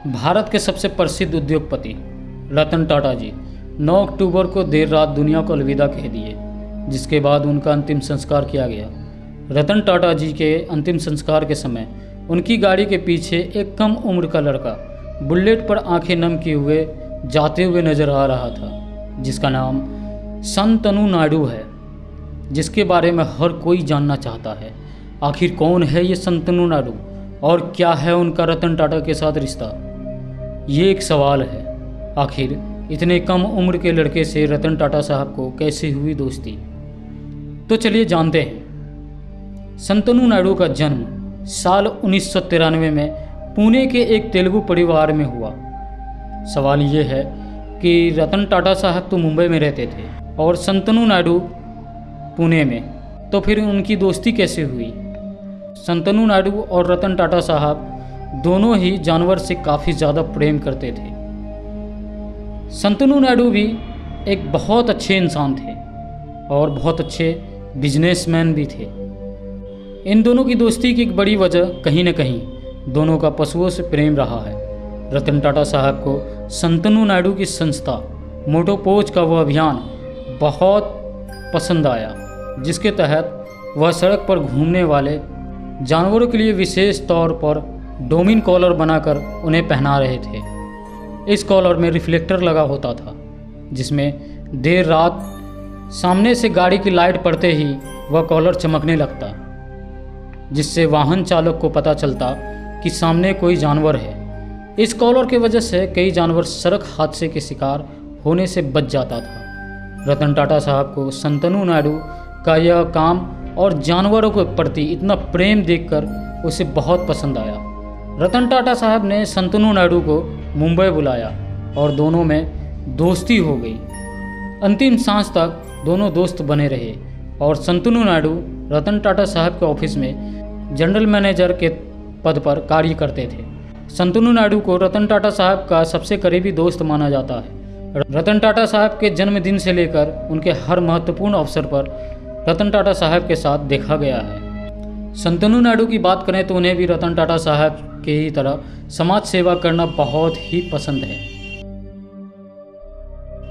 भारत के सबसे प्रसिद्ध उद्योगपति रतन टाटा जी 9 अक्टूबर को देर रात दुनिया को अलविदा कह दिए, जिसके बाद उनका अंतिम संस्कार किया गया। रतन टाटा जी के अंतिम संस्कार के समय उनकी गाड़ी के पीछे एक कम उम्र का लड़का बुलेट पर आंखें नम किए हुए जाते हुए नजर आ रहा था, जिसका नाम संतनु नायडू है, जिसके बारे में हर कोई जानना चाहता है। आखिर कौन है ये संतनु नायडू और क्या है उनका रतन टाटा के साथ रिश्ता, ये एक सवाल है। आखिर इतने कम उम्र के लड़के से रतन टाटा साहब को कैसे हुई दोस्ती, तो चलिए जानते हैं। संतनु नायडू का जन्म साल 1993 में पुणे के एक तेलुगु परिवार में हुआ। सवाल ये है कि रतन टाटा साहब तो मुंबई में रहते थे और संतनु नायडू पुणे में, तो फिर उनकी दोस्ती कैसे हुई। संतनु नायडू और रतन टाटा साहब दोनों ही जानवर से काफ़ी ज़्यादा प्रेम करते थे। संतनु नायडू भी एक बहुत अच्छे इंसान थे और बहुत अच्छे बिजनेसमैन भी थे। इन दोनों की दोस्ती की एक बड़ी वजह कहीं न कहीं दोनों का पशुओं से प्रेम रहा है। रतन टाटा साहब को संतनु नायडू की संस्था मोटोपोज का वह अभियान बहुत पसंद आया, जिसके तहत वह सड़क पर घूमने वाले जानवरों के लिए विशेष तौर पर डोमिन कॉलर बनाकर उन्हें पहना रहे थे। इस कॉलर में रिफ्लेक्टर लगा होता था, जिसमें देर रात सामने से गाड़ी की लाइट पड़ते ही वह कॉलर चमकने लगता, जिससे वाहन चालक को पता चलता कि सामने कोई जानवर है। इस कॉलर की वजह से कई जानवर सड़क हादसे के शिकार होने से बच जाता था। रतन टाटा साहब को संतनु नायडू का यह काम और जानवरों के प्रति इतना प्रेम देखकर उसे बहुत पसंद आया। रतन टाटा साहब ने संतनु नायडू को मुंबई बुलाया और दोनों में दोस्ती हो गई। अंतिम सांस तक दोनों दोस्त बने रहे और संतनु नायडू रतन टाटा साहब के ऑफिस में जनरल मैनेजर के पद पर कार्य करते थे। संतनु नायडू को रतन टाटा साहब का सबसे करीबी दोस्त माना जाता है। रतन टाटा साहब के जन्मदिन से लेकर उनके हर महत्वपूर्ण अवसर पर रतन टाटा साहब के साथ देखा गया है। संतनु नायडू की बात करें तो उन्हें भी रतन टाटा साहब के ही तरह समाज सेवा करना बहुत ही पसंद है।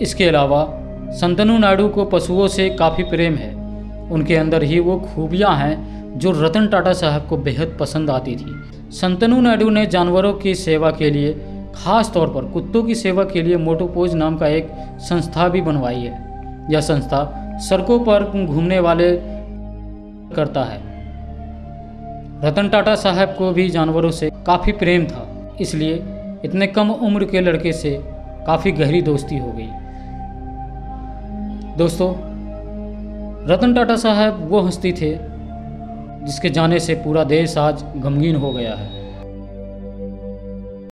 इसके अलावा संतनु नायडू को पशुओं से काफ़ी प्रेम है। उनके अंदर ही वो खूबियां हैं जो रतन टाटा साहब को बेहद पसंद आती थी। संतनु नायडू ने जानवरों की सेवा के लिए, खास तौर पर कुत्तों की सेवा के लिए मोटोपोज नाम का एक संस्था भी बनवाई है। यह संस्था सड़कों पर घूमने वाले करता है। रतन टाटा साहब को भी जानवरों से काफ़ी प्रेम था, इसलिए इतने कम उम्र के लड़के से काफ़ी गहरी दोस्ती हो गई। दोस्तों, रतन टाटा साहब वो हस्ती थे जिसके जाने से पूरा देश आज गमगीन हो गया है।